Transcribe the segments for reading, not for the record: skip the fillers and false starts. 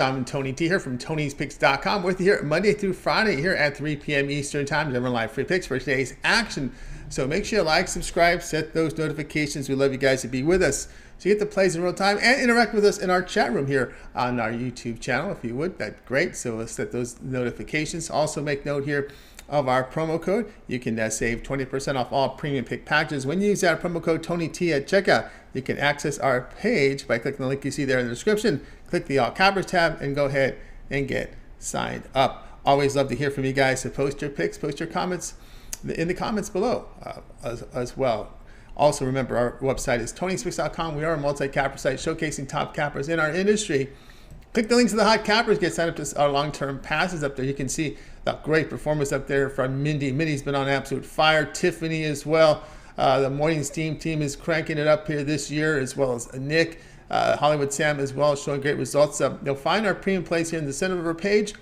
I'm Tony T here from Tony'sPicks.com with you here Monday through Friday here at 3 p.m. Eastern Time. Delivering live free picks for today's action. So make sure you like, subscribe, set those notifications. We love you guys to be with us. So you get the plays in real time and interact with us in our chat room here on our YouTube channel. If you would, that's great. So let's set those notifications. Also make note here of our promo code. You can save 20% off all premium pick packages. When you use that promo code TonyT at checkout, you can access our page by clicking the link you see there in the description. Click the All Cappers tab and go ahead and get signed up. Always love to hear from you guys. So post your picks, post your comments in the comments below as well. Also remember, our website is Tony'sPicks.com. We are a multi-capper site showcasing top cappers in our industry. Click the links to the hot cappers, get signed up to our long-term passes up there. You can see the great performance up there from Mindy. Mindy's been on absolute fire. Tiffany as well. The Morning Steam team is cranking it up here this year, as well as Nick. Hollywood Sam as well, showing great results. You'll find our premium plays here in the center of our page.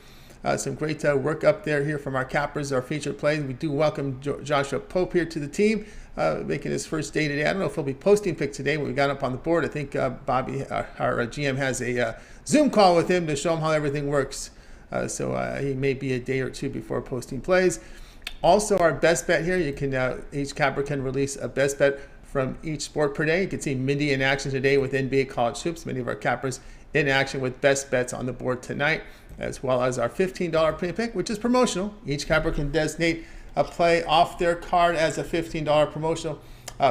Some great work up there here from our cappers, our featured plays. We do welcome Joshua Pope here to the team, making his first day today. I don't know if he'll be posting picks today, but we got up on the board. I think Bobby, our GM, has a Zoom call with him to show him how everything works. So he may be a day or two before posting plays. Also, our best bet here, you can each capper can release a best bet from each sport per day. You can see Mindy in action today with NBA college hoops. Many of our cappers in action with best bets on the board tonight, as well as our $15 premium pick, which is promotional. Each capper can designate a play off their card as a $15 promotional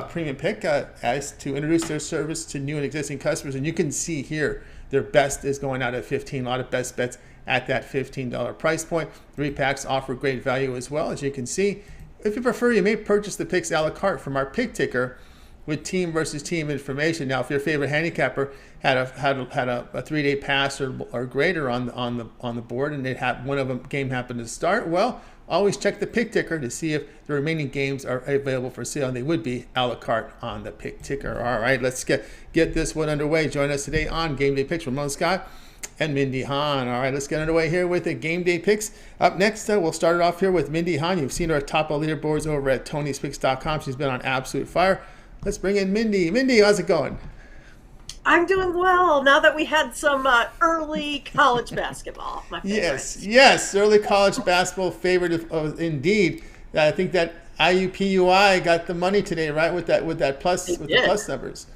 premium pick as to introduce their service to new and existing customers. And you can see here their best is going out at 15. A lot of best bets at that $15 price point. 3 packs offer great value as well. As you can see, if you prefer, you may purchase the picks a la carte from our pick ticker with team versus team information. Now, if your favorite handicapper had a 3-day pass or greater on the board, and it had one of them game happened to start, well, always check the pick ticker to see if the remaining games are available for sale, and they would be a la carte on the pick ticker. All right, let's get this one underway. Join us today on Game Day Picks, Ramon Scott and Mindy Hahn. All right, let's get underway here with the Game Day Picks. Up next, we'll start it off here with Mindy Hahn. You've seen her top of leaderboards over at Tony'sPicks.com. She's been on absolute fire. Let's bring in Mindy. Mindy, how's it going? I'm doing well now that we had some early college basketball. My favorite. Yes, early college basketball favorite indeed. I think that IUPUI got the money today, right? With that plus the plus numbers.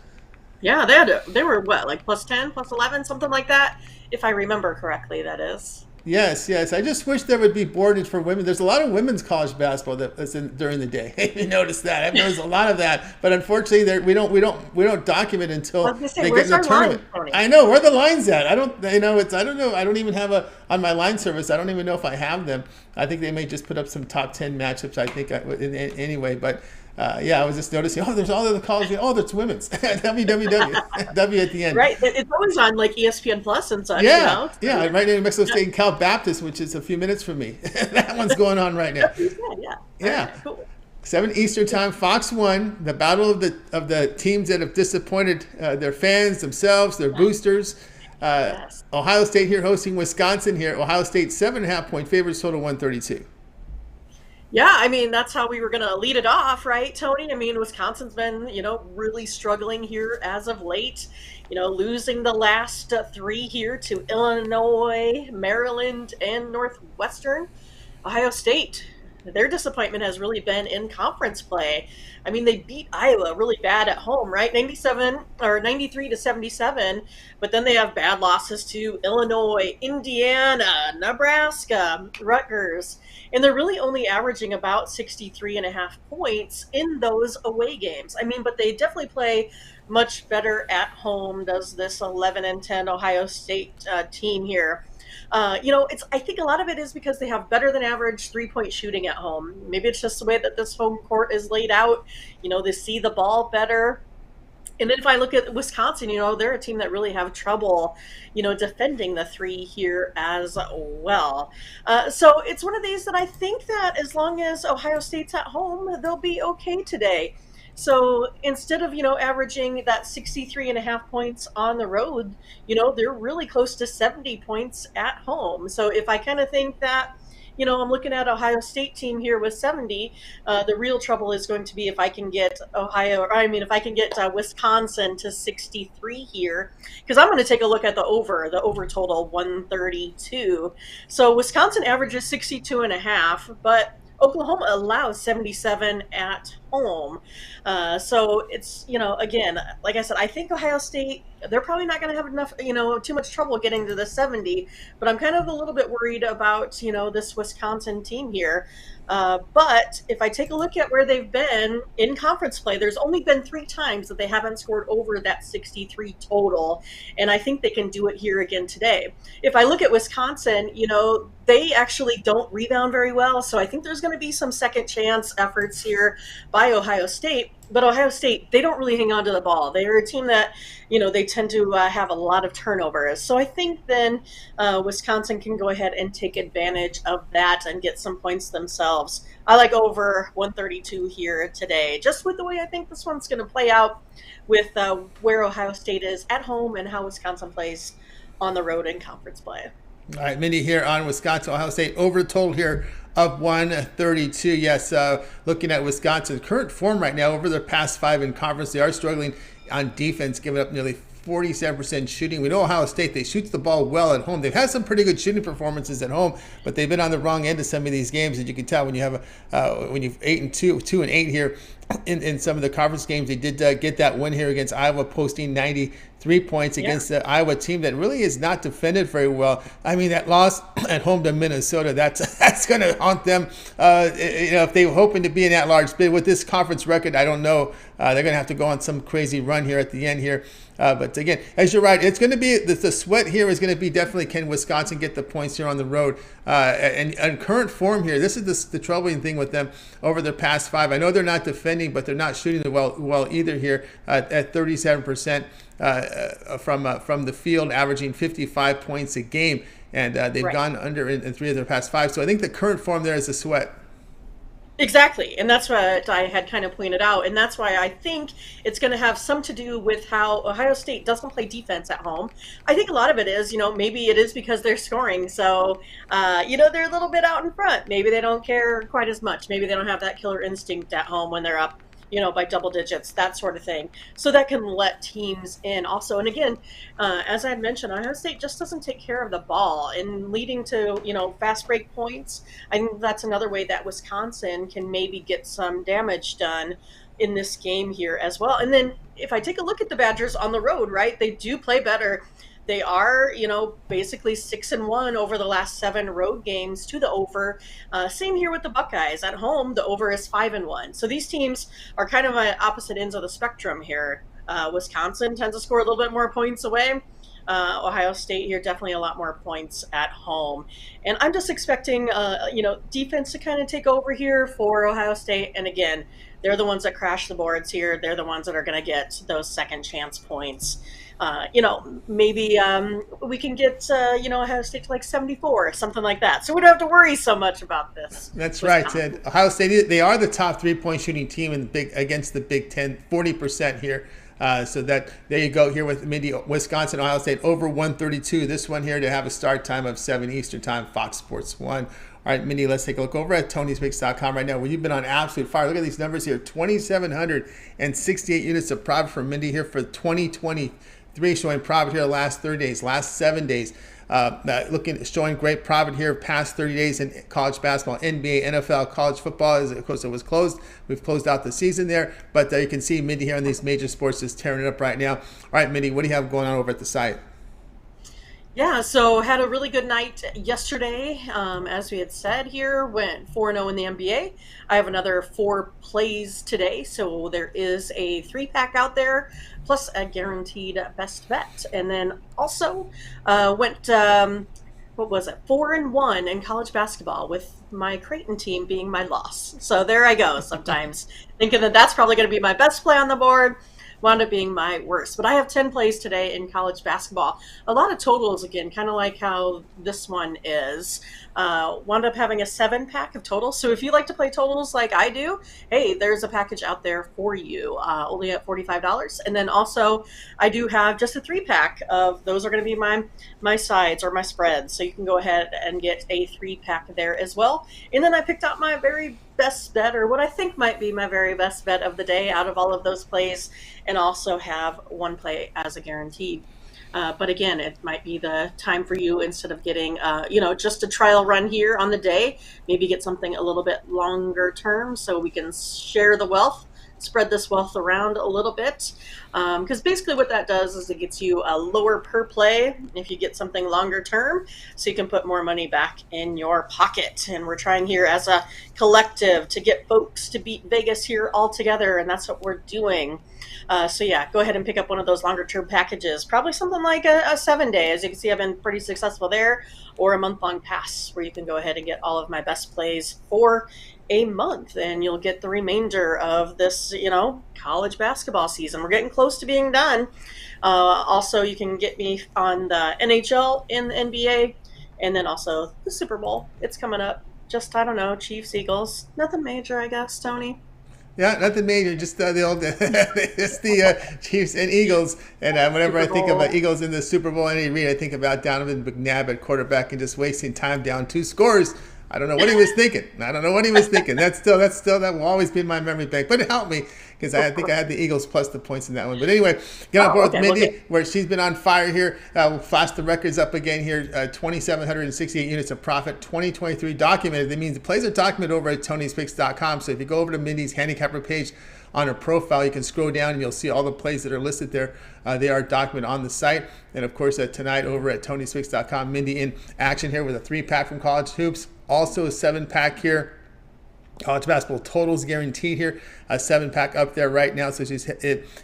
Yeah, they were what, like plus 10, plus 11, something like that, if I remember correctly. That is. Yes. I just wish there would be boarding for women. There's a lot of women's college basketball that's during the day. You noticed that? I've noticed a lot of that, but unfortunately, we don't document until they get in the tournament. I know where the line's at. I don't know. I don't even have on my line service. I don't even know if I have them. I think they may just put up some top 10 matchups. I think anyway, but. I was just noticing, there's all of the college, that's women's. WWW. W at the end. Right. It's always on like ESPN Plus and such. Yeah. Right now in Mexico State and Cal Baptist, which is a few minutes from me. That one's going on right now. Yeah. Okay, cool. 7 Eastern Time, Fox 1, the battle of the teams that have disappointed their fans, themselves, their boosters. Yes. Ohio State here hosting Wisconsin here. Ohio State 7.5 point favorites, total 132. Yeah, I mean, that's how we were going to lead it off, right, Tony? I mean, Wisconsin's been, really struggling here as of late, losing the last 3 here to Illinois, Maryland, and Northwestern. Ohio State, their disappointment has really been in conference play. I mean, they beat Iowa really bad at home, right? 93-77, but then they have bad losses to Illinois, Indiana, Nebraska, Rutgers, and they're really only averaging about 63.5 points in those away games. I mean, but they definitely play much better at home, does this 11-10 Ohio State team here. I think a lot of it is because they have better than average 3-point shooting at home. Maybe it's just the way that this home court is laid out. They see the ball better. And then if I look at Wisconsin, they're a team that really have trouble, defending the 3 here as well. So it's one of these that I think that as long as Ohio State's at home, they'll be okay today. So instead of, averaging that 63.5 points on the road, they're really close to 70 points at home. So if I kind of think that, I'm looking at Ohio State team here with 70. The real trouble is going to be if I can get if I can get Wisconsin to 63 here, because I'm going to take a look at the over total 132. So Wisconsin averages 62 and a half, but Oklahoma allows 77 at home. So it's, again, like I said, I think Ohio State, they're probably not going to have enough, too much trouble getting to the 70, but I'm kind of a little bit worried about, this Wisconsin team here. But if I take a look at where they've been in conference play, there's only been 3 times that they haven't scored over that 63 total. And I think they can do it here again today. If I look at Wisconsin, they actually don't rebound very well. So I think there's going to be some second chance efforts here by Ohio State. But Ohio State, they don't really hang on to the ball. They are a team that, they tend to have a lot of turnovers. So I think then Wisconsin can go ahead and take advantage of that and get some points themselves. I like over 132 here today, just with the way I think this one's going to play out with where Ohio State is at home and how Wisconsin plays on the road in conference play. All right, Mindy here on Wisconsin, Ohio State over total here of 132. Yes, looking at Wisconsin's current form right now over their past 5 in conference, they are struggling on defense, giving up nearly 47% shooting. We know Ohio State, they shoot the ball well at home. They've had some pretty good shooting performances at home, but they've been on the wrong end of some of these games, as you can tell when you have when you've 8-2, 2-8 here in some of the conference games. They did get that win here against Iowa, posting 93 points against the Iowa team that really is not defended very well. I mean, that loss at home to Minnesota, that's going to haunt them. If they were hoping to be in that large bid with this conference record, I don't know. They're going to have to go on some crazy run here at the end here. But again, as you're right, it's going to be the sweat here is going to be definitely, can Wisconsin get the points here on the road? And current form here, this is the troubling thing with them over their past 5. I know they're not defending, but they're not shooting well either here at 37% from the field, averaging 55 points a game. And they've gone under in 3 of their past 5. So I think the current form there is a sweat. Exactly. And that's what I had kind of pointed out. And that's why I think it's going to have some to do with how Ohio State doesn't play defense at home. I think a lot of it is, maybe it is because they're scoring. So, they're a little bit out in front. Maybe they don't care quite as much. Maybe they don't have that killer instinct at home when they're up, by double digits, that sort of thing. So that can let teams in also. And again, as I had mentioned, Ohio State just doesn't take care of the ball and leading to, fast break points. I think that's another way that Wisconsin can maybe get some damage done in this game here as well. And then if I take a look at the Badgers on the road, right, they do play better. They are, basically 6-1 over the last 7 road games to the over. Same here with the Buckeyes. At home, the over is 5-1. So these teams are kind of on opposite ends of the spectrum here. Wisconsin tends to score a little bit more points away. Ohio State here, definitely a lot more points at home. And I'm just expecting, defense to kind of take over here for Ohio State. And again, they're the ones that crash the boards here. They're the ones that are going to get those second chance points. Maybe we can get, Ohio State to like 74 or something like that. So we don't have to worry so much about this. That's right, Ted. Ohio State, they are the top 3-point shooting team against the Big Ten, 40% here. So there you go here with Mindy, Wisconsin, Ohio State over 132. This one here to have a start time of 7 Eastern time, Fox Sports 1. All right, Mindy, let's take a look over at Tony'sPicks.com right now, where you've been on absolute fire. Look at these numbers here, 2,768 units of profit from Mindy here for 2023, showing profit here the last 30 days, last 7 days. Showing great profit here past 30 days in college basketball, NBA, NFL, college football. Of course, it was closed. We've closed out the season there, but you can see Mindy here on these major sports just tearing it up right now. All right, Mindy, what do you have going on over at the site? Yeah, so had a really good night yesterday. As we had said here, went 4-0 in the NBA. I have another 4 plays today, so there is a 3-pack out there, plus a guaranteed best bet. And then also went, 4-1 in college basketball, with my Creighton team being my loss. So there I go, sometimes thinking that that's probably going to be my best play on the board. wound up being my worst. But I have 10 plays today in college basketball. A lot of totals again, kind of like how this one is. Wound up having a 7-pack of totals. So if you like to play totals like I do, hey, there's a package out there for you, only at $45. And then also I do have just a 3-pack of those are going to be my sides or my spreads. So you can go ahead and get a 3-pack there as well. And then I picked out my very best bet, or what I think might be my very best bet of the day out of all of those plays, and also have one play as a guarantee. But again, it might be the time for you, instead of getting, just a trial run here on the day, maybe get something a little bit longer term so we can share the wealth, spread this wealth around a little bit. Because basically what that does is it gets you a lower per play if you get something longer term, so you can put more money back in your pocket. And we're trying here as a collective to get folks to beat Vegas here all together, and that's what we're doing. So yeah, go ahead and pick up one of those longer term packages, probably something like a 7-day. As you can see, I've been pretty successful there, or a month-long pass where you can go ahead and get all of my best plays for a month, and you'll get the remainder of this, college basketball season. We're getting close to being done. Also, you can get me on the NHL and the NBA, and then also the Super Bowl. It's coming up. Just, I don't know, Chiefs, Eagles. Nothing major, I guess, Tony. Yeah, nothing major, just the old, it's the Chiefs and Eagles. And whenever I think of Eagles in the Super Bowl, I think about Donovan McNabb at quarterback and just wasting time down 2 scores. I don't know what he was thinking. That will always be in my memory bank. But it helped me because I think I had the Eagles plus the points in that one. But anyway, get on board with Mindy, where she's been on fire here. We'll flash the records up again here. 2,768 units of profit, 2023 documented. That means the plays are documented over at Tony'sPicks.com. So if you go over to Mindy's handicapper page on her profile, you can scroll down and you'll see all the plays that are listed there. They are documented on the site. And of course, tonight over at Tony'sPicks.com, Mindy in action here with a 3-pack from College Hoops. Also a 7-pack here. College basketball totals guaranteed here. A 7-pack up there right now. So she's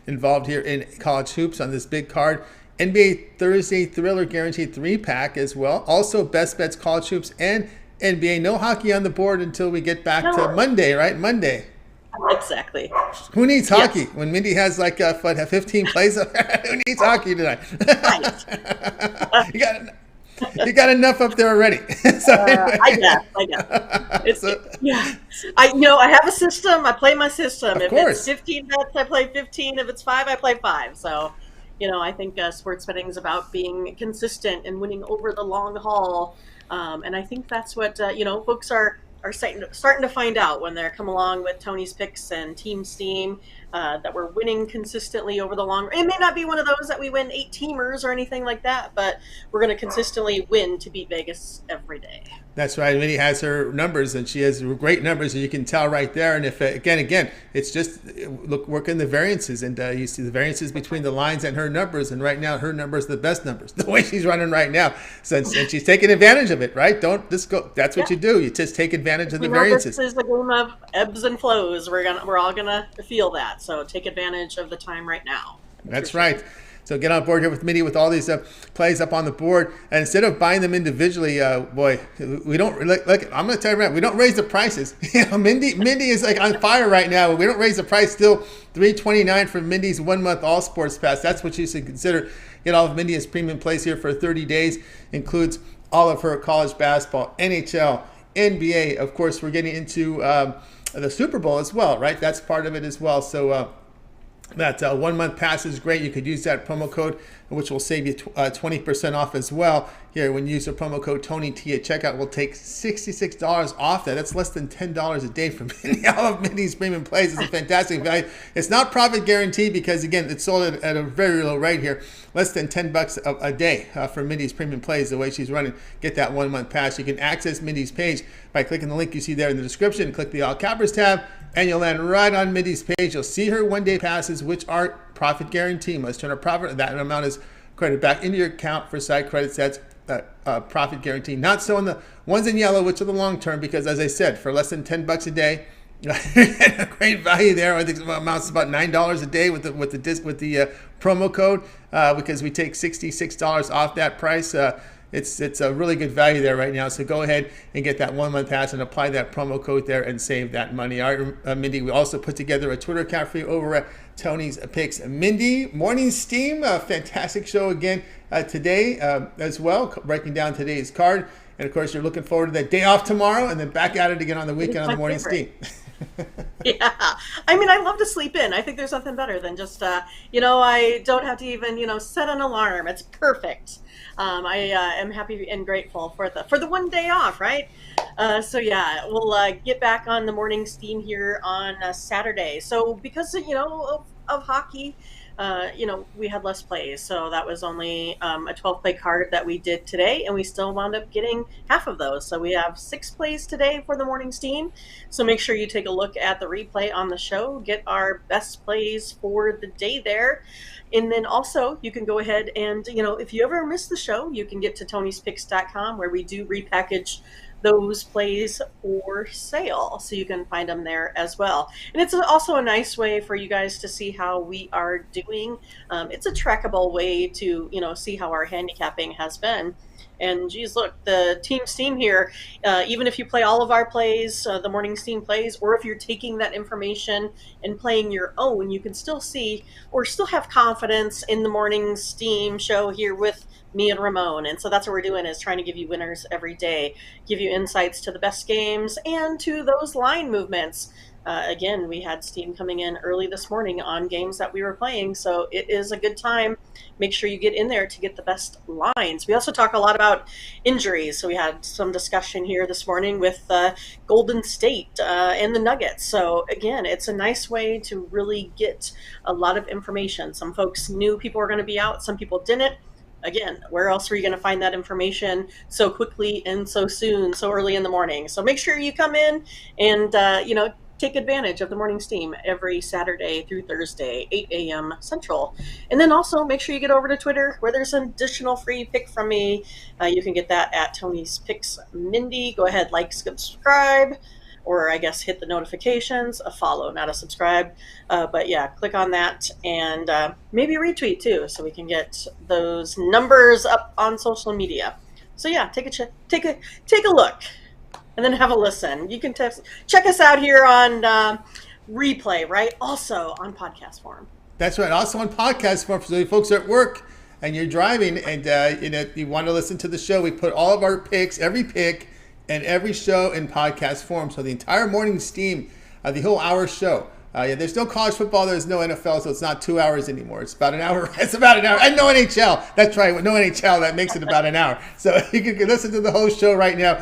involved here in College Hoops on this big card. NBA Thursday Thriller guaranteed 3-pack as well. Also best bets, College Hoops, and NBA. No hockey on the board until we get back to Monday, right? Monday. Exactly. Who needs hockey when Mindy has 15 plays? Who needs hockey tonight? Right. You got enough up there already. Anyway. I guess. I have a system. I play my system. If it's 15 bets, I play 15. If it's 5, I play 5. So, I think sports betting is about being consistent and winning over the long haul. And I think that's what, folks are starting to find out when they come along with Tony's Picks and Team Steam, that we're winning consistently over the long run. It may not be one of those that we win 8 teamers or anything like that, but we're going to consistently win to beat Vegas every day. That's right. Mindy has her numbers, and she has great numbers, and you can tell right there. And if again, it's just work in the variances, and you see the variances between the lines and her numbers. And right now, her numbers are the best numbers, the way she's running right now. And she's taking advantage of it, right? Don't just go. That's what you do. You just take advantage of the variances. This is a game of ebbs and flows. We're all gonna feel that. So take advantage of the time right now. That's right. So get on board here with Mindy with all these plays up on the board. And instead of buying them individually, we don't look. I'm going to tell you right, we don't raise the prices. Mindy is on fire right now. We don't raise the price. Still $329 for Mindy's 1-month All Sports Pass. That's what you should consider. Get all of Mindy's premium plays here for 30 days. Includes all of her college basketball, NHL, NBA. Of course, we're getting into the Super Bowl as well, right? That's part of it as well. So. That 1-month pass is great. You could use that promo code, which will save you 20% off as well. Here, when you use the promo code TonyT at checkout, we'll take $66 off that. That's less than $10 a day from Mindy. All of Mindy's premium plays is a fantastic value. It's not profit guaranteed because, again, it's sold at a very low rate here. Less than $10 a day for Mindy's premium plays, the way she's running. Get that 1-month pass. You can access Mindy's page by clicking the link you see there in the description. Click the All Cappers tab, and you'll land right on Mindy's page. You'll see her 1-day passes, which are profit guaranteed. Must turn a profit. That amount is credited back into your account for site credits. That's profit guarantee. Not so in the ones in yellow, which are the long term, because as I said, for less than $10 a day, a great value there. I think it amounts to about $9 a day with the promo code, because we take $66 off that price. it's a really good value there right now. So go ahead and get that 1 month pass and apply that promo code there and save that money. All right, Mindy, we also put together a Twitter account for you over at Tony's Picks. Mindy, Morning Steam, a fantastic show again today as well, breaking down today's card. And of course, you're looking forward to that day off tomorrow and then back at it again on the weekend on the Morning Steam. Yeah, I mean, I love to sleep in. I think there's nothing better than just, I don't have to even, set an alarm. It's perfect. I am happy and grateful for the one day off, right? So yeah, we'll get back on the Morning Steam here on Saturday. So because of hockey, we had less plays, so that was only a 12 play card that we did today, and we still wound up getting half of those. So we have 6 plays today for the Morning Steam. So make sure you take a look at the replay on the show, get our best plays for the day there. And then also you can go ahead and, if you ever miss the show, you can get to tonyspicks.com where we do repackage those plays for sale, so you can find them there as well. And it's also a nice way for you guys to see how we are doing. It's a trackable way to see how our handicapping has been. And geez, look, the team Steam here, even if you play all of our plays, the Morning Steam plays, or if you're taking that information and playing your own, you can still see or still have confidence in the Morning Steam show here with me and Ramon. And so that's what we're doing, is trying to give you winners every day, give you insights to the best games and to those line movements. Again, we had Steam coming in early this morning on games that we were playing, so it is a good time. Make sure you get in there to get the best lines. We also talk a lot about injuries, so we had some discussion here this morning with Golden State and the Nuggets. So again, it's a nice way to really get a lot of information. Some folks knew people were going to be out, some people didn't. Again, where else were you going to find that information so quickly and so soon, so early in the morning? So make sure you come in and, take advantage of the Morning Steam every Saturday through Thursday, 8 a.m. Central. And then also make sure you get over to Twitter where there's an additional free pick from me. You can get that at Tony's Picks Mindy. Go ahead, like, subscribe, or I guess hit the notifications, a follow, not a subscribe. But yeah, click on that and maybe retweet too, so we can get those numbers up on social media. So yeah, take a look. And then have a listen. You can check us out here on replay, right? Also on podcast form. That's right. Also on podcast form. So if folks are at work and you're driving and you want to listen to the show, we put all of our picks, every pick and every show in podcast form. So the entire Morning Steam, the whole hour show. There's no college football, there's no NFL, so it's not 2 hours anymore. It's about an hour. It's about an hour. And no NHL. That's right. With no NHL, that makes it about an hour. So you can listen to the whole show right now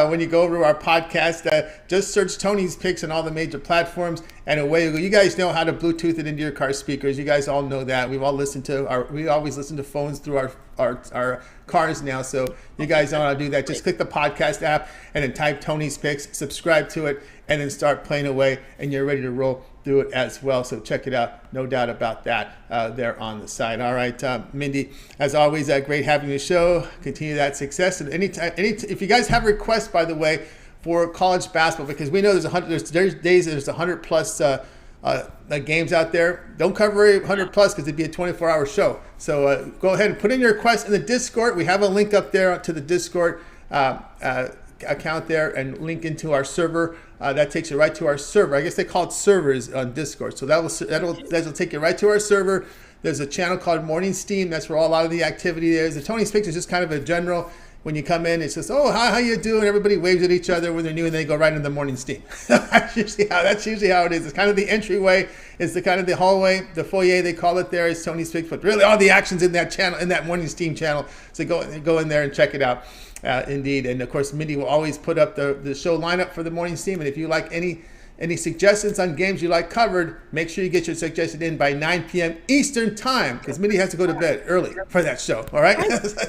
when you go over to our podcast. Just search Tony's Picks on all the major platforms, and away you go. You guys know how to Bluetooth it into your car speakers. You guys all know that. We always listen to phones through our cars now, so you guys know how to do that. Just click the podcast app and then type Tony's Picks, subscribe to it, and then start playing away, and you're ready to roll through it as well. So check it out, no doubt about that, there on the side. All right, Mindy, as always, great having you show. Continue that success. And if you guys have requests, by the way, for college basketball, because we know there's days there's 100 plus games out there. Don't cover 100 plus because it'd be a 24-hour show. So go ahead and put in your request in the Discord. We have a link up there to the Discord account there, and link into our server. That takes you right to our server. I guess they call it servers on Discord. So that'll take you right to our server. There's a channel called Morning Steam. That's where a lot of the activity is. The Tony's Picks is just kind of a general. When you come in, it's just, oh, how you doing? Everybody waves at each other when they're new, and they go right into the Morning Steam. That's usually how it is. It's kind of the entryway. It's the hallway, the foyer, they call it there, is Tony's Picks. But really, all the action's in that channel, in that Morning Steam channel. So go in there and check it out, indeed. And of course, Mindy will always put up the show lineup for the Morning Steam. And if you like any suggestions on games you like covered, make sure you get your suggestion in by 9 p.m. Eastern time, because Mindy has to go to bed early for that show. All right?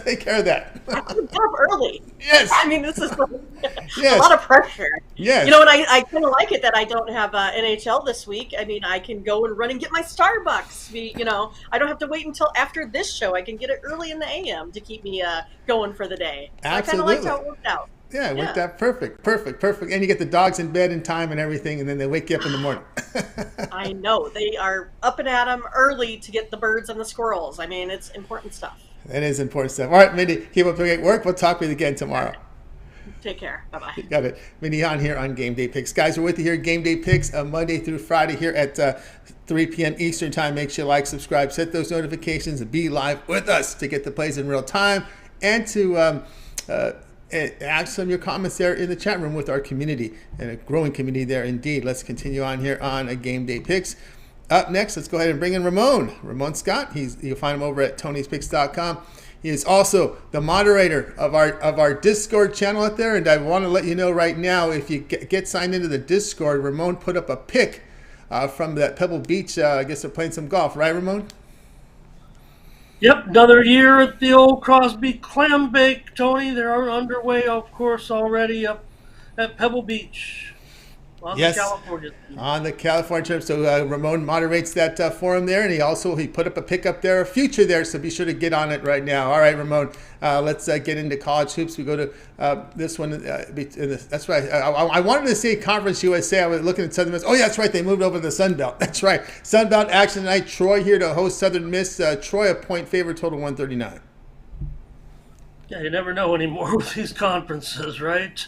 Take care of that. I have to get up early. Yes. I mean, this is a lot of pressure. Yes. And I kind of like it that I don't have NHL this week. I mean, I can go and run and get my Starbucks. I don't have to wait until after this show. I can get it early in the AM to keep me going for the day. So absolutely. I kind of liked how it worked out. Yeah, it worked out perfect. And you get the dogs in bed in time and everything, and then they wake you up in the morning. I know. They are up and at 'em early to get the birds and the squirrels. I mean, it's important stuff. That is important stuff. All right, Mindy, keep up the great work. We'll talk with you again tomorrow. Take care. Bye-bye. Got it. Mindy on here on Game Day Picks. Guys, we're with you here, Game Day Picks, Monday through Friday here at 3 p.m. Eastern Time. Make sure you like, subscribe, set those notifications, and be live with us to get the plays in real time and to add some of your comments there in the chat room with our community, and a growing community there indeed. Let's continue on here on a Game Day Picks. Up next, let's go ahead and bring in Ramon Scott. You'll find him over at Tony'sPicks.com. He is also the moderator of our Discord channel out there, and I want to let you know right now, if you get signed into the Discord, Ramon put up a pic from that Pebble Beach. I guess they're playing some golf, right, Ramon? Yep, another year at the old Crosby Clam Bake, Tony. They're underway, of course, already up at Pebble Beach. On the California team. On the California trip. So Ramon moderates that forum there, and he put up a pickup there, a future there, so be sure to get on it right now. All right, Ramon, let's get into college hoops. We go to this one. That's right. I wanted to say Conference USA. I was looking at Southern Miss. Oh, yeah, that's right. They moved over to the Sun Belt. That's right. Sun Belt action tonight. Troy here to host Southern Miss. Troy a point favorite, total 139. Yeah, you never know anymore with these conferences, right?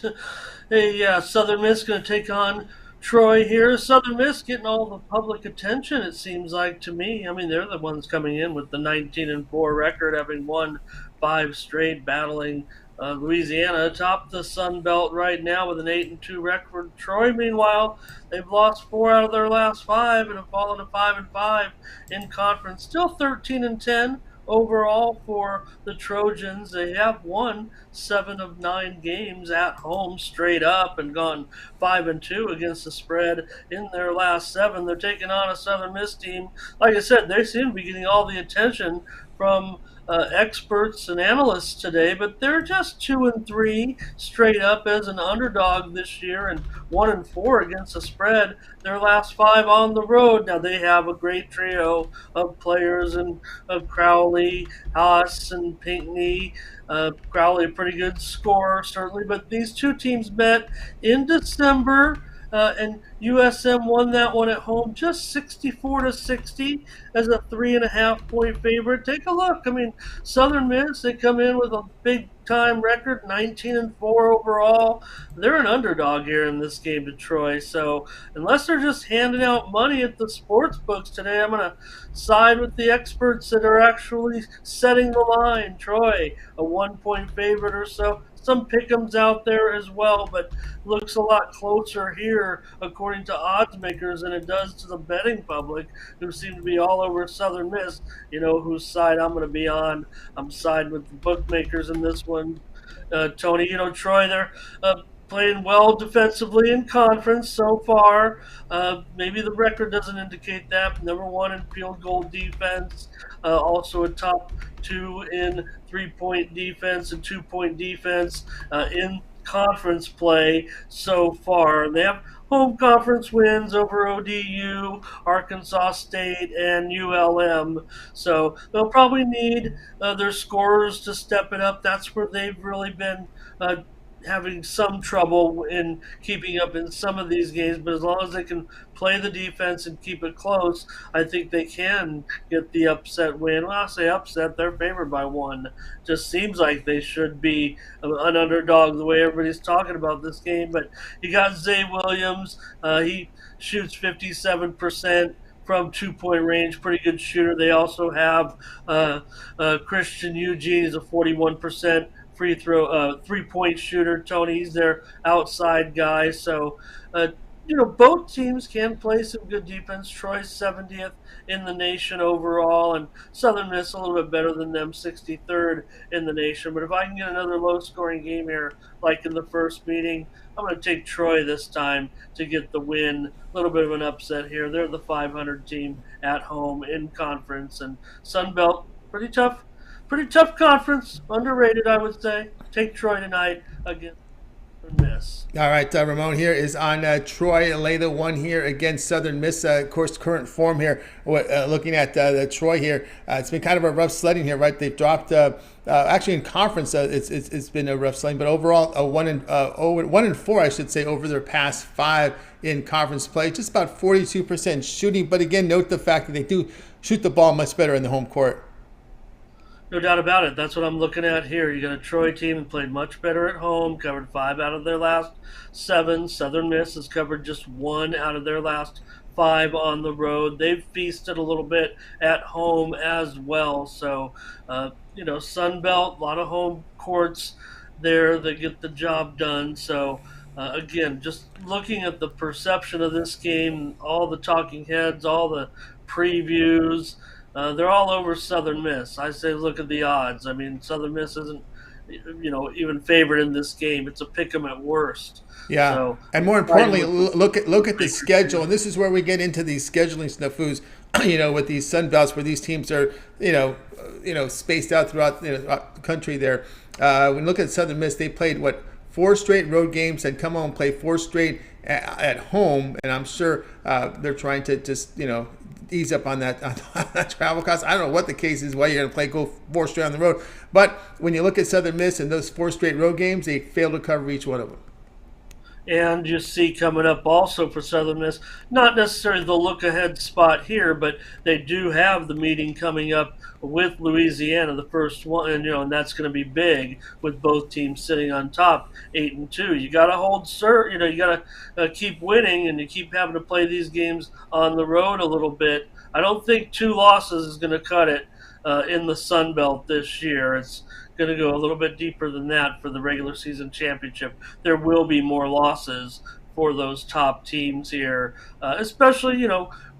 Hey, Southern Miss going to take on Troy here. Southern Miss getting all the public attention, it seems like to me. I mean, they're the ones coming in with the 19-4 record, having won 5 straight, battling Louisiana atop the Sun Belt right now with an 8-2 record. Troy, meanwhile, they've lost 4 out of their last 5 and have fallen to 5-5 in conference. Still 13-10. Overall for the Trojans. They have won 7 of 9 games at home straight up and gone 5-2 against the spread in their last 7. They're taking on a Southern Miss team. Like I said, they seem to be getting all the attention from experts and analysts today, but they're just 2-3 straight up as an underdog this year and 1-4 against the spread. Their last 5 on the road. Now they have a great trio of players and Crowley, Haas, and Pinckney. Crowley a pretty good scorer certainly, but these two teams met in December. And USM won that one at home just 64-60 as a 3.5 point favorite. Take a look. I mean, Southern Miss, they come in with a big time record, 19-4 overall. They're an underdog here in this game to Troy. So unless they're just handing out money at the sports books today, I'm going to side with the experts that are actually setting the line. Troy, a 1 point favorite or so. Some pick'ems out there as well, but looks a lot closer here, according to odds makers, than it does to the betting public, who seem to be all over Southern Miss. You know whose side I'm going to be on. I'm siding with the bookmakers in this one, Tony. You know, Troy, they're playing well defensively in conference so far. Maybe the record doesn't indicate that. Number 1 in field goal defense. Also a top 2 in 3-point defense and 2-point defense in conference play so far. They have home conference wins over ODU, Arkansas State, and ULM. So they'll probably need their scorers to step it up. That's where they've really been having some trouble in keeping up in some of these games, but as long as they can play the defense and keep it close, I think they can get the upset win. When I say upset, they're favored by 1. Just seems like they should be an underdog the way everybody's talking about this game, but you got Zay Williams. He shoots 57% from 2-point range, pretty good shooter. They also have Christian Eugene is a 41% free throw, 3-point shooter. Tony's their outside guy. So, both teams can play some good defense. Troy's 70th in the nation overall, and Southern Miss a little bit better than them, 63rd in the nation. But if I can get another low-scoring game here, like in the first meeting, I'm going to take Troy this time to get the win. A little bit of an upset here. They're the 500 team at home in conference, and Sun Belt, pretty tough conference. Underrated, I would say. Take Troy tonight against Miss. All right, Ramon here is on Troy. Lay the 1 here against Southern Miss. Of course, current form here. Looking at the Troy here, it's been kind of a rough sledding here, right? They've dropped. Actually, in conference, it's been a rough sledding, but overall, 1-4, I should say, over their past 5 in conference play. Just about 42% shooting. But again, note the fact that they do shoot the ball much better in the home court. No doubt about it. That's what I'm looking at here. You got a Troy team that played much better at home, covered 5 out of their last 7. Southern Miss has covered just 1 out of their last 5 on the road. They've feasted a little bit at home as well. So, Sun Belt, a lot of home courts there that get the job done. So, again, just looking at the perception of this game, all the talking heads, all the previews, they're all over Southern Miss. I say look at the odds. I mean, Southern Miss isn't, even favored in this game. It's a pick 'em at worst. Yeah, So and I'm more siding importantly, with the look at the Lakers schedule, here. and this is where we get into these scheduling snafus. With these Sun Belts, where these teams are, spaced out throughout the country. There, when you look at Southern Miss, they played what 4 straight road games and come home and play 4 straight at home, and I'm sure they're trying to just ease up on that, on that travel cost. I don't know what the case is, why you're going to go 4 straight on the road, but when you look at Southern Miss and those 4 straight road games, they failed to cover each one of them. And you see coming up also for Southern Miss, not necessarily the look ahead spot here, but they do have the meeting coming up with Louisiana, the first one, and that's going to be big with both teams sitting on top, 8-2. You got to hold serve, you got to keep winning, and you keep having to play these games on the road a little bit. I don't think 2 losses is going to cut it in the Sun Belt this year. It's going to go a little bit deeper than that for the regular season championship. There will be more losses for those top teams here, especially,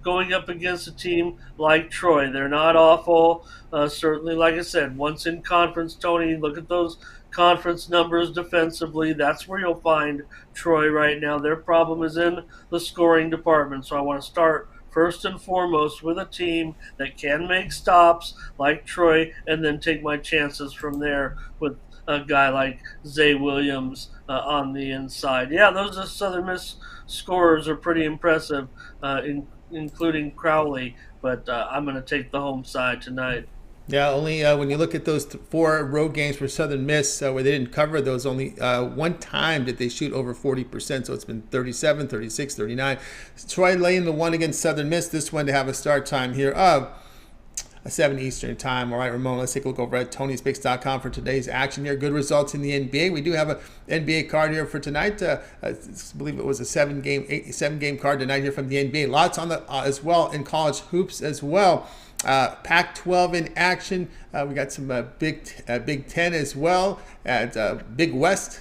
going up against a team like Troy. They're not awful. Certainly, like I said, once in conference, Tony, look at those conference numbers defensively. That's where you'll find Troy right now. Their problem is in the scoring department. So I want to start first and foremost with a team that can make stops like Troy, and then take my chances from there with a guy like Zay Williams on the inside. Yeah, those are Southern Miss scorers are pretty impressive, including Crowley, but I'm going to take the home side tonight. Yeah, only when you look at those 4 road games for Southern Miss, where they didn't cover those, only one time did they shoot over 40%. So it's been 37, 36, 39. Troy laying the one against Southern Miss. This one to have a start time here of 7 Eastern time. All right, Ramon, let's take a look over at Tony'sPicks.com for today's action here. Good results in the NBA. We do have an NBA card here for tonight. I believe it was a 7-game card tonight here from the NBA. Lots on the as well in college hoops as well. Pac-12 in action. We got some Big Ten as well. At Big West,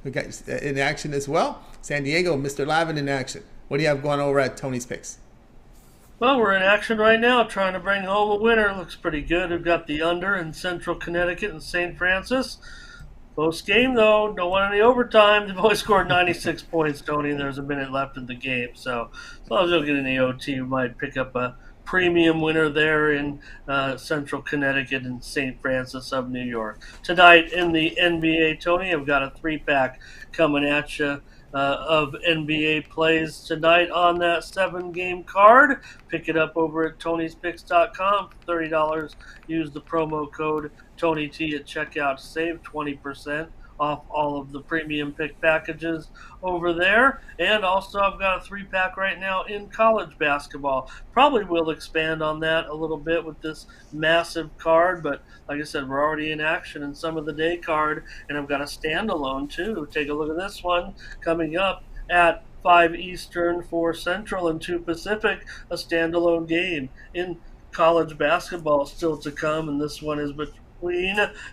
we got in action as well. San Diego, Mr. Lavin in action. What do you have going over at Tony's Picks? Well, we're in action right now, trying to bring home a winner. Looks pretty good. We've got the under in Central Connecticut and St. Francis. Close game, though. No one in the overtime. They've only scored 96 points, Tony, and there's a minute left in the game. So as long as you'll get in the OT, we might pick up a premium winner there in Central Connecticut and St. Francis of New York. Tonight in the NBA, Tony, I've got a 3-pack coming at you. Of NBA plays tonight on that 7-game card. Pick it up over at Tony'sPicks.com for $30. Use the promo code TonyT at checkout to save 20% off all of the premium pick packages over there. And also, I've got a 3-pack right now in college basketball. Probably will expand on that a little bit with this massive card, but like I said, we're already in action in some of the day card, and I've got a standalone too. Take a look at this one coming up at 5 Eastern, 4 Central, and 2 Pacific, a standalone game in college basketball still to come, and this one is between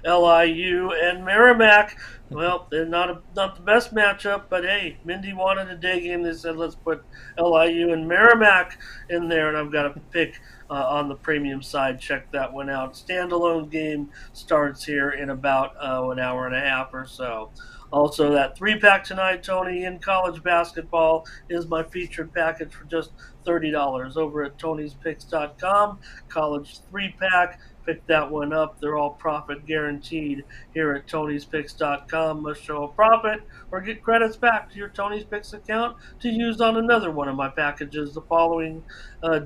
LIU and Merrimack. Well, they're not the best matchup, but hey, Mindy wanted a day game. They said let's put LIU and Merrimack in there, and I've got a pick on the premium side. Check that one out. Standalone game starts here in about an hour and a half or so. Also, that 3-pack tonight, Tony, in college basketball is my featured package for just $30 over at Tony'sPicks.com. College 3-pack. Pick that one up. They're all profit guaranteed here at Tony'sPicks.com. Must show a profit or get credits back to your Tony's Picks account to use on another one of my packages the following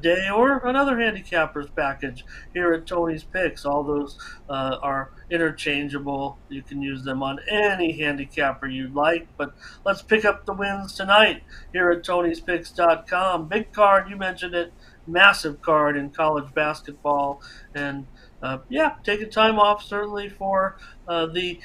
day, or another handicapper's package here at Tony's Picks. All those are interchangeable. You can use them on any handicapper you like, but let's pick up the wins tonight here at Tony'sPicks.com. Big card, you mentioned it, massive card in college basketball, and taking time off certainly for the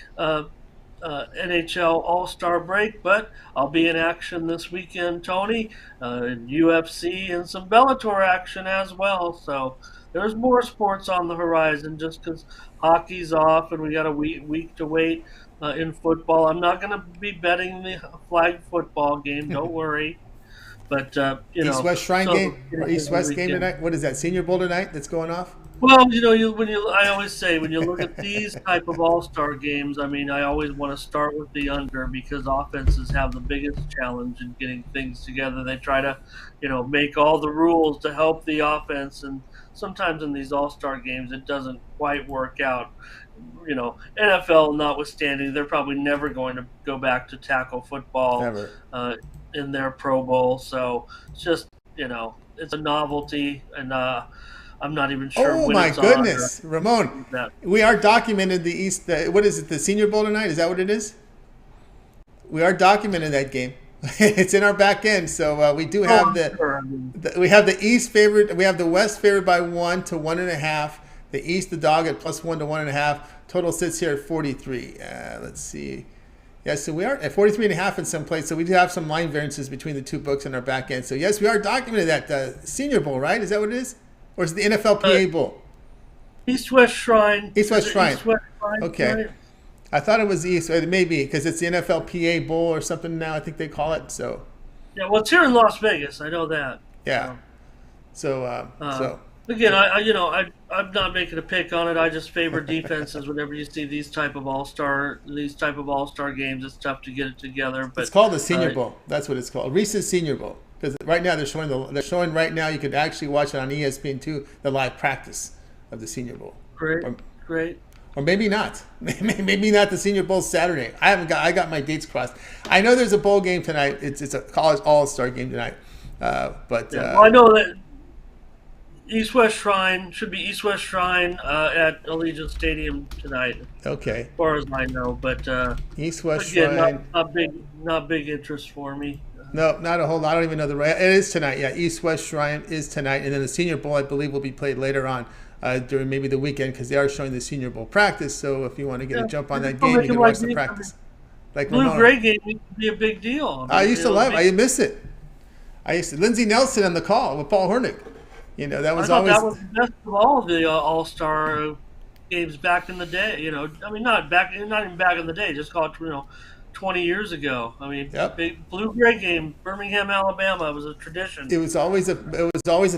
NHL All-Star break, but I'll be in action this weekend, Tony, in UFC and some Bellator action as well. So there's more sports on the horizon just because hockey's off and we got a week to wait in football. I'm not going to be betting the flag football game, don't worry. But, East-West Shrine so game or East-West game tonight? What is that, Senior Bowl tonight that's going off? Well, I always say when you look at these type of all-star games, I mean, I always want to start with the under because offenses have the biggest challenge in getting things together. They try to, make all the rules to help the offense, and sometimes in these all-star games, it doesn't quite work out. NFL notwithstanding, they're probably never going to go back to tackle football in their Pro Bowl. So it's just, it's a novelty, and I'm not even sure. Oh when my it's goodness, on Ramon! We are documented the East. What is it? The Senior Bowl tonight? Is that what it is? We are documenting that game. It's in our back end, so we do have we have the East favored. We have the West favored by 1 to 1.5. The East, the dog at +1 to 1.5. Total sits here at 43. Let's see. Yeah, so we are at 43.5 in some place. So we do have some line variances between the two books in our back end. So yes, we are documenting that Senior Bowl, right? Is that what it is? Or is it the NFLPA Bowl? East-West Shrine. East-West Shrine. East-West Shrine. Okay. Right? I thought it was the East. It may be because it's the NFLPA Bowl or something now. I think they call it. So. Yeah, well, it's here in Las Vegas. I know that. Yeah. So. Again, I'm not making a pick on it. I just favor defenses. Whenever you see these type of all-star games, it's tough to get it together. But it's called the Senior Bowl. That's what it's called. Reese's Senior Bowl. Because right now they're showing right now, you could actually watch it on ESPN2, the live practice of the Senior Bowl. Great. Or maybe not. Maybe not the Senior Bowl Saturday. I got my dates crossed. I know there's a bowl game tonight. It's a college all-star game tonight. I know that East-West Shrine should be East-West Shrine at Allegiant Stadium tonight. Okay. As far as I know, but East-West Shrine, Shrine. not big interest for me. No, not a whole lot. I don't even know the right. It is tonight. Yeah, East-West Shrine is tonight, and then the Senior Bowl I believe will be played later on during maybe the weekend because they are showing the Senior Bowl practice. So if you want to get a jump on that game, you can watch the practice. Like Blue-gray game used to be a big deal. I used to love it. I miss it. Lindsey Nelson on the call with Paul Hornick. That was always that was the best of all of the all-star games back in the day. I mean, not even back in the day. Just call it 20 years ago. I mean, big blue-gray game, Birmingham, Alabama, was a tradition. It was always the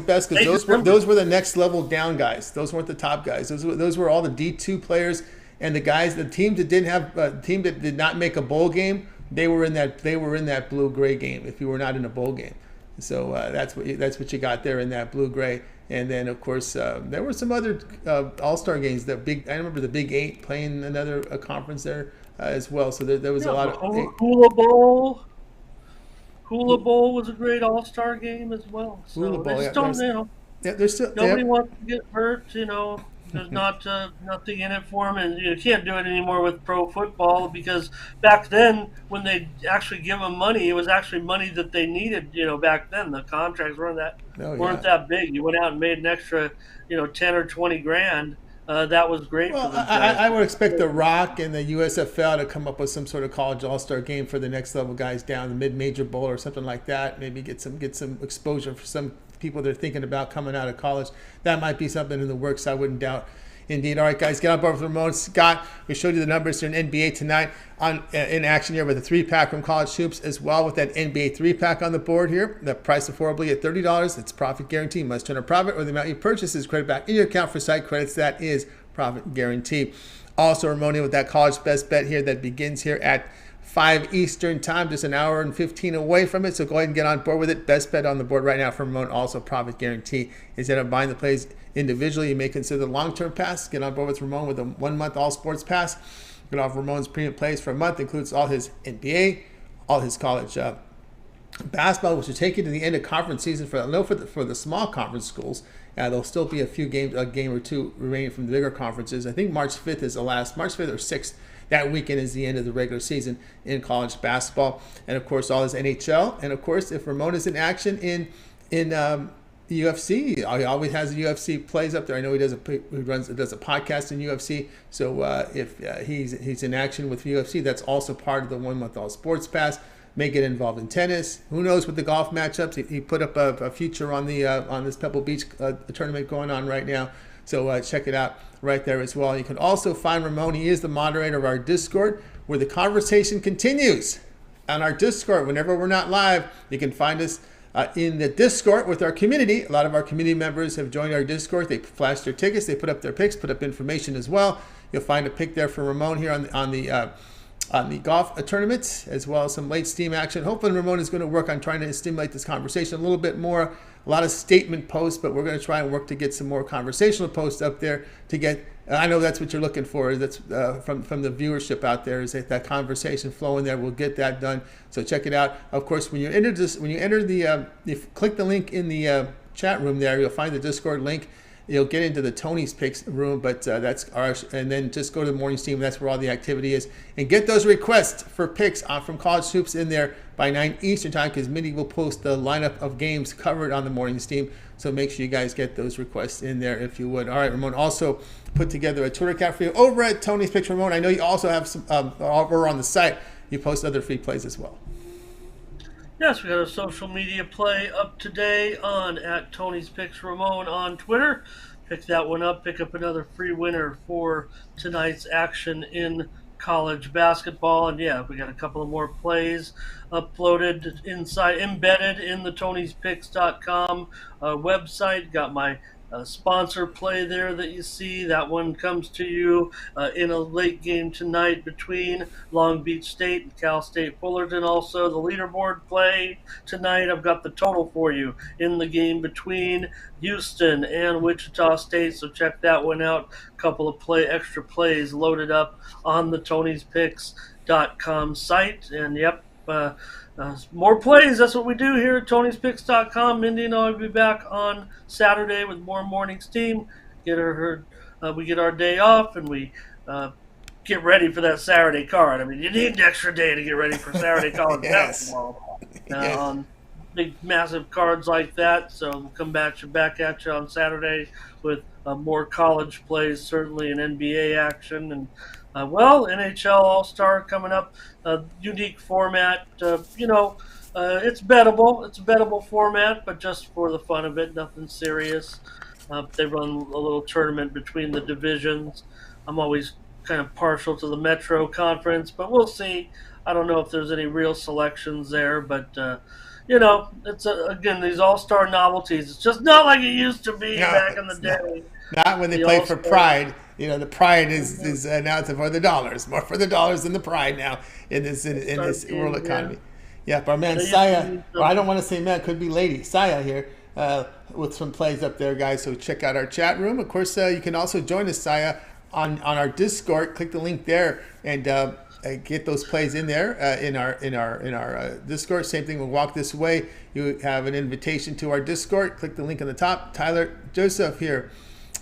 best because those were the next level down guys. Those weren't the top guys. Those were all the D2 players and the team that didn't have team that did not make a bowl game. They were in that blue-gray game if you were not in a bowl game. So that's what you got there in that blue-gray. And then of course there were some other all-star games. I remember the Big 8 playing another conference there. As well, so there was a lot of Hula Bowl. Hula Bowl was a great all-star game as well. So Hula Bowl, there's still nobody wants to get hurt. There's not nothing in it for them, and you can't do it anymore with pro football because back then, when they actually give them money, it was actually money that they needed. Back then the contracts weren't that big. You went out and made an extra, 10 or 20 grand. That was great. Well, I would expect The Rock and the USFL to come up with some sort of college all-star game for the next level guys down the mid-major bowl or something like that. Maybe get some exposure for some people they're thinking about coming out of college. That might be something in the works. I wouldn't doubt. Indeed. All right, guys, get on board with Ramon. Scott, we showed you the numbers here in NBA tonight in action here with a 3-pack from College Hoops as well with that NBA 3-pack on the board here. The price affordably at $30. It's profit guarantee. Must turn a profit or the amount you purchase is credit back in your account for site credits. That is profit guarantee. Also, Ramon with that college best bet here that begins here at 5 Eastern time, just an hour and 15 away from it. So go ahead and get on board with it. Best bet on the board right now for Ramon. Also, profit guarantee. Instead of buying the plays individually, you may consider the long-term pass. Get on board with Ramon with a 1-month all sports pass. Get off Ramon's premium plays for a month. Includes all his NBA, all his college basketball, which will take you to the end of conference season. For the small conference schools, there'll still be a game or two remaining from the bigger conferences. I think March 5th is the last. March 5th or 6th. That weekend is the end of the regular season in college basketball, and of course all his NHL, and of course if Ramon is in action in UFC. He always has UFC plays up there. I know he does a podcast in UFC. So if he's in action with UFC, that's also part of the 1 month all sports pass. May get involved in tennis. Who knows with the golf matchups? He put up a future on the on this Pebble Beach tournament going on right now. So check it out right there as well. You can also find Ramon. He is the moderator of our Discord, where the conversation continues on our Discord. Whenever we're not live, you can find us in the Discord with our community. A lot of our community members have joined our Discord. They flash their tickets, they put up their picks, put up information as well. You'll find a pick there for Ramon here on the golf tournament, as well as some late steam action. Hopefully Ramon is going to work on trying to stimulate this conversation a little bit more. A lot of statement posts, but we're going to try and work to get some more conversational posts up there to get, I know that's what you're looking for. That's from the viewership out there, is that conversation flowing there. We'll get that done. So check it out. Of course, when you enter click the link in the chat room there, you'll find the Discord link. You'll get into the Tony's Picks room, but that's ours. And then just go to the morning steam. That's where all the activity is. And get those requests for picks from College Hoops in there by 9 Eastern time, because Mindy will post the lineup of games covered on the morning steam. So make sure you guys get those requests in there if you would. All right, Ramon also put together a Twitter account for you over at Tony's Picks. Ramon, I know you also have some over on the site. You post other free plays as well. Yes, we got a social media play up today on at Tony's Picks Ramon on Twitter. Pick that one up. Pick up another free winner for tonight's action in college basketball. And yeah, we got a couple of more plays uploaded embedded in the Tony'sPicks.com website. Got my sponsor play there that you see. That one comes to you in a late game tonight between Long Beach State and Cal State Fullerton. Also, the leaderboard play tonight, I've got the total for you in the game between Houston and Wichita State, so check that one out. A couple of extra plays loaded up on the Tony'sPicks.com site. And yep, more plays. That's what we do here at Tony'sPicks.com. Mindy and I will be back on Saturday with more morning steam. We get our day off, and we get ready for that Saturday card. I mean, you need an extra day to get ready for Saturday college basketball. On big, massive cards like that. So we'll come back at you on Saturday with more college plays, certainly in NBA action, and NHL All-Star coming up. Unique format. It's bettable. It's a bettable format, but just for the fun of it, nothing serious. They run a little tournament between the divisions. I'm always kind of partial to the Metro Conference, but we'll see. I don't know if there's any real selections there, but it's again, these All-Star novelties. It's just not like it used to be back in the day. Not when they played for Pride. The Pride is now it's for the dollars, more for the dollars than the Pride now in this world economy. Yeah, but our man Saya, or I don't want to say man, could be lady Saya here with some plays up there, guys. So check out our chat room. Of course, you can also join us, Saya, on our Discord. Click the link there and get those plays in there in our Discord. Same thing with Walk This Way. You have an invitation to our Discord. Click the link on the top. Tyler Joseph here.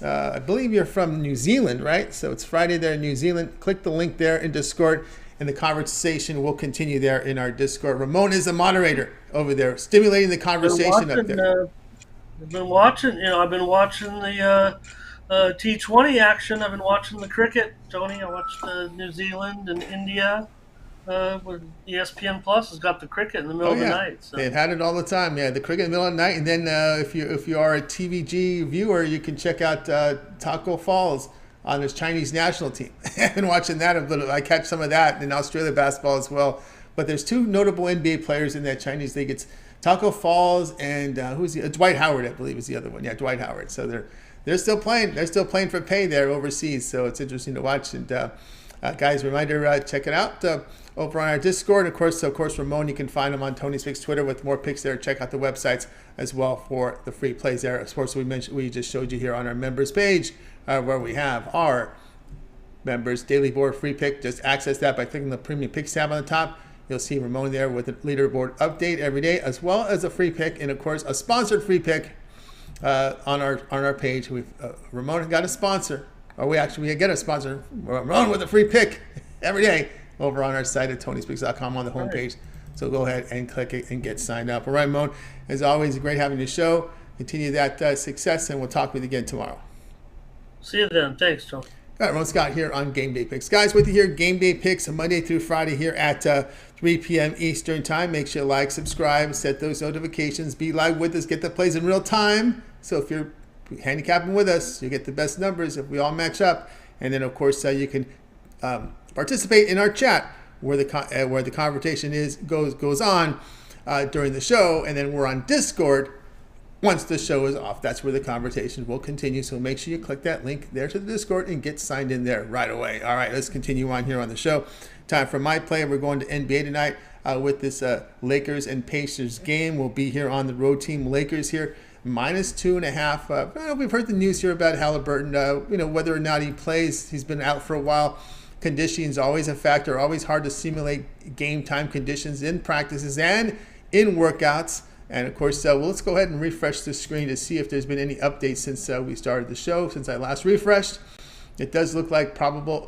I believe you're from New Zealand, right? So it's Friday there in New Zealand. Click the link there in Discord, and the conversation will continue there in our Discord. Ramon is the moderator over there, stimulating the conversation up there. I've been watching the T20 action. I've been watching the cricket, Tony. I watched New Zealand and India. ESPN Plus has got the cricket in the middle of the night. So. They've had it all the time. Yeah, the cricket in the middle of the night. And then if you are a TVG viewer, you can check out Taco Falls on his Chinese national team. I've been watching that a little. I catch some of that in Australia basketball as well. But there's two notable NBA players in that Chinese league. It's Taco Falls and Dwight Howard, I believe, is the other one. Yeah, Dwight Howard. So they're still playing. They're still playing for pay there overseas. So it's interesting to watch. And guys, reminder, check it out over on our Discord. Of course, Ramon, you can find him on Tony's Picks Twitter with more picks there. Check out the websites as well for the free plays there. Of course, we just showed you here on our members page where we have our members daily board free pick. Just access that by clicking the premium picks tab on the top. You'll see Ramon there with a leaderboard update every day, as well as a free pick, and of course a sponsored free pick on our page. Ramon got a sponsor, or we get a sponsor. Ramon with a free pick every day over on our site at Tony'sPicks.com on the homepage. So go ahead and click it and get signed up. All right, Ramon, as always, great having the show. continue that success, and we'll talk with you again tomorrow. See you then. Thanks, Tom. All right, Ron Scott here on Game Day Picks. Guys, with you here, Game Day Picks, Monday through Friday here at 3 p.m. Eastern Time. Make sure you like, subscribe, set those notifications, be live with us, get the plays in real time. So if you're handicapping with us, you get the best numbers if we all match up. And then, of course, you can participate in our chat where the conversation goes on during the show. And then we're on Discord once the show is off. That's where the conversation will continue. So make sure you click that link there to the Discord and get signed in there right away. All right, let's continue on here on the show. Time for my play. We're going to NBA tonight with this Lakers and Pacers game. We'll be here on the road team. Lakers here -2.5. We've heard the news here about Halliburton. Whether or not he plays, he's been out for a while. Conditioning is always a factor. Always hard to simulate game time conditions in practices and in workouts. And of course, let's go ahead and refresh the screen to see if there's been any updates since we started the show, since I last refreshed. It does look like probable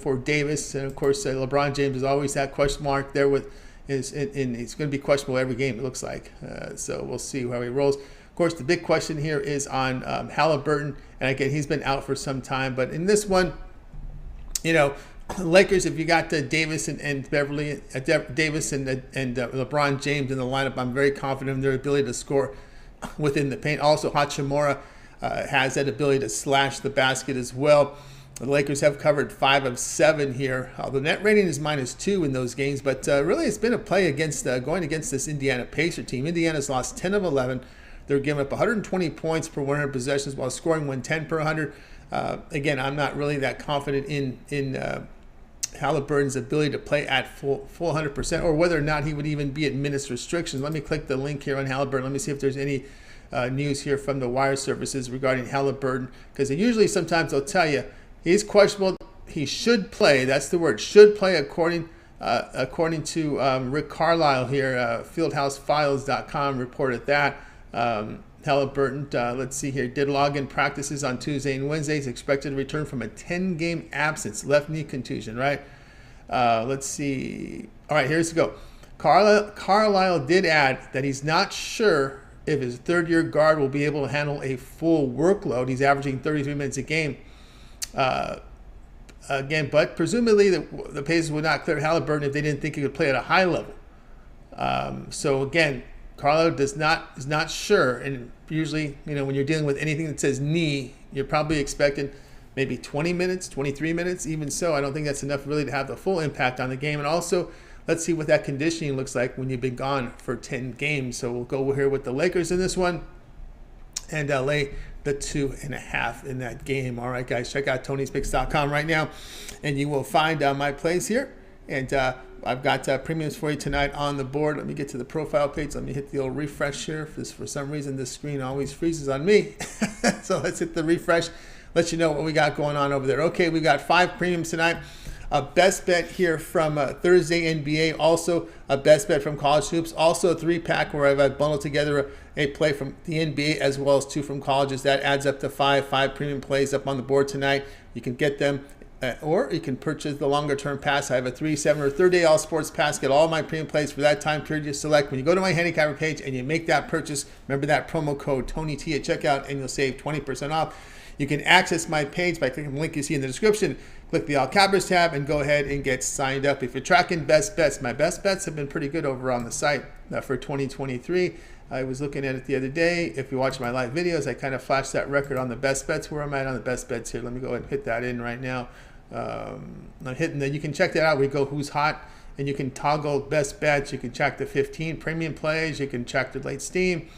for Davis. And of course, LeBron James is always that question mark there he's going to be questionable every game, it looks like. So we'll see how he rolls. Of course, the big question here is on Halliburton. And again, he's been out for some time. But in this one, Lakers, if you got Davis and Beverly, Davis and LeBron James in the lineup, I'm very confident in their ability to score within the paint. Also, Hachimura has that ability to slash the basket as well. The Lakers have covered 5 of 7 here. The net rating is -2 in those games, but really it's been a play against going against this Indiana Pacer team. Indiana's lost 10 of 11. They're giving up 120 points per 100 possessions while scoring 110 per 100. Again, I'm not really that confident in Halliburton's ability to play at full 100%, or whether or not he would even be at minutes restrictions. Let me click the link here on Halliburton. Let me see if there's any news here from the wire services regarding Halliburton, because usually sometimes they'll tell you he's questionable. He should play. That's the word, should play, according to Rick Carlisle here. Fieldhousefiles.com reported that. Halliburton, let's see here, did log in practices on Tuesday and Wednesdays, expected to return from a 10-game absence, left knee contusion, right? Let's see. All right, here's the go. Carlisle did add that he's not sure if his third-year guard will be able to handle a full workload. He's averaging 33 minutes a game. Again, but presumably the Pacers would not clear Halliburton if they didn't think he could play at a high level. So again, Carlisle is not sure, and usually, when you're dealing with anything that says knee, you're probably expecting maybe 20 minutes, 23 minutes. Even so, I don't think that's enough really to have the full impact on the game. And also, let's see what that conditioning looks like when you've been gone for 10 games. So we'll go here with the Lakers in this one and lay the 2.5 in that game. All right, guys, check out Tony'sPicks.com right now, and you will find my plays here. And I've got premiums for you tonight on the board. Let me get to the profile page. Let me hit the old refresh here. For some reason, this screen always freezes on me. So let's hit the refresh. Let you know what we got going on over there. Okay, we got 5 premiums tonight. A best bet here from Thursday NBA. Also a best bet from College Hoops. Also a 3-pack where I've bundled together a play from the NBA as well as 2 from colleges. That adds up to 5 premium plays up on the board tonight. You can get them. Or you can purchase the longer-term pass. I have a 3, 7, or 30-day all-sports pass. Get all my premium plays for that time period you select. When you go to my handicapper page and you make that purchase, remember that promo code TonyT at checkout, and you'll save 20% off. You can access my page by clicking the link you see in the description. Click the All Cappers tab and go ahead and get signed up. If you're tracking best bets, my best bets have been pretty good over on the site for 2023. I was looking at it the other day. If you watch my live videos, I kind of flashed that record on the best bets. Where am I on the best bets here? Let me go ahead and hit that in right now. I'm hitting that. You can check that out. We go who's hot, and you can toggle best bets. You can check the 15 premium plays. You can check the late steam.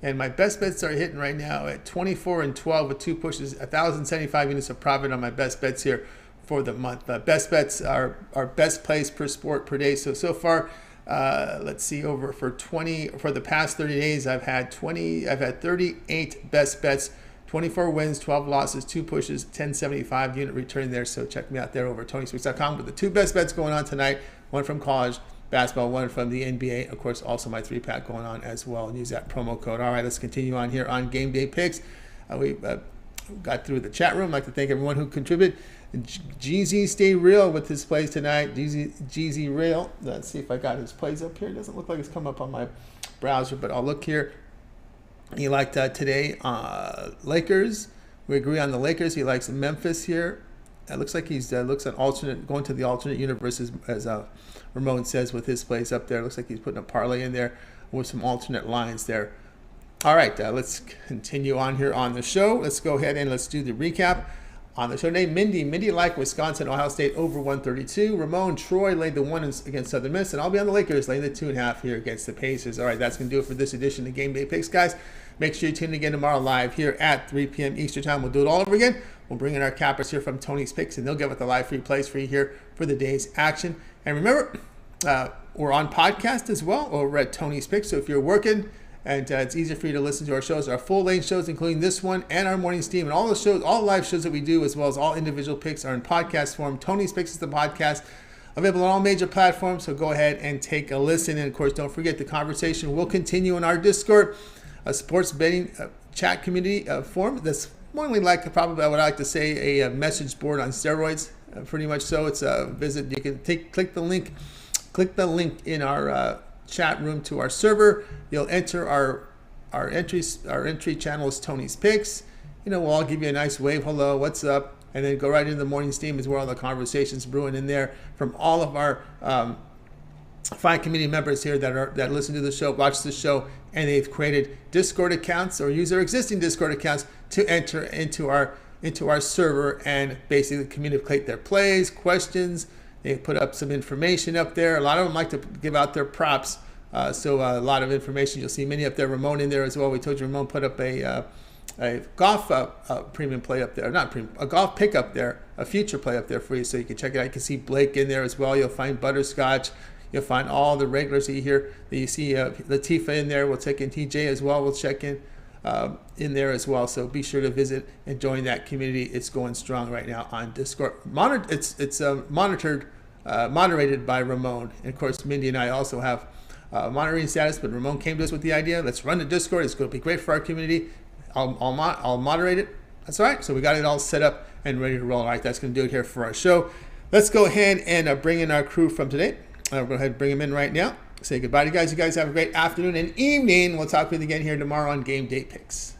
And my best bets are hitting right now at 24 and 12 with 2 pushes, 1,075 units of profit on my best bets here for the month. Best bets are best plays per sport per day. So far, let's see, for the past 30 days, I've had 38 best bets, 24 wins, 12 losses, 2 pushes, 1,075 unit return there. So check me out there over at Tony'sPicks.com with the 2 best bets going on tonight. 1 from college basketball, 1 from the NBA. Of course, also my 3-pack going on as well. And use that promo code. All right, let's continue on here on Game Day Picks. We got through the chat room. I'd like to thank everyone who contributed. GZ stay real with his plays tonight. GZ real. Let's see if I got his plays up here. It doesn't look like it's come up on my browser, but I'll look here. He liked today Lakers. We agree on the Lakers. He likes Memphis here. It looks like he's looks at alternate, going to the alternate universe as Ramon says with his plays up there. Looks like he's putting a parlay in there with some alternate lines there. All right, let's continue on here on the show. Let's go ahead and let's do the recap. On the show today, Mindy liked Wisconsin, Ohio State over 132. Ramon, Troy laid the 1 against Southern Miss, and I'll be on the Lakers laying the 2.5 here against the Pacers. All right, that's going to do it for this edition of Game Day Picks, guys. Make sure you tune in again tomorrow live here at 3 p.m. Eastern Time. We'll do it all over again. We'll bring in our cappers here from Tony's Picks, and they'll get with the live free plays for you here for the day's action. And remember, we're on podcast as well over at Tony's Picks, so if you're working, and it's easier for you to listen to our shows, our full-length shows, including this one and our morning steam, and all the shows, all the live shows that we do, as well as all individual picks, are in podcast form. Tony's Picks is the podcast, available on all major platforms. So go ahead and take a listen. And of course, don't forget the conversation will continue in our Discord, a sports betting chat community forum. That's more like probably I would like to say a message board on steroids. Pretty much so. It's a visit. You can click the link in our chat room to our server. You'll enter our entry channel is Tony's Picks. We'll all give you a nice wave, hello, what's up, and then go right into the morning steam is where all the conversations brewing in there from all of our fine community members here that listen to the show, watch the show, and they've created Discord accounts or use their existing Discord accounts to enter into our server and basically communicate their plays, questions. They put up some information up there. A lot of them like to give out their props. So a lot of information. You'll see many up there. Ramon in there as well. We told you Ramon put up a golf premium play up there. Not premium, a golf pick up there, a future play up there for you so you can check it out. You can see Blake in there as well. You'll find Butterscotch. You'll find all the regulars that you see Latifah in there. We'll check in TJ as well. We'll check in there as well. So be sure to visit and join that community. It's going strong right now on Discord. It's moderated by Ramon. And of course, Mindy and I also have monitoring status, but Ramon came to us with the idea. Let's run the Discord. It's going to be great for our community. I'll moderate it. That's all right. So we got it all set up and ready to roll. All right, that's going to do it here for our show. Let's go ahead and bring in our crew from today. I'll go ahead and bring them in right now. Say goodbye to you guys. You guys have a great afternoon and evening. We'll talk with you again here tomorrow on Game Day Picks.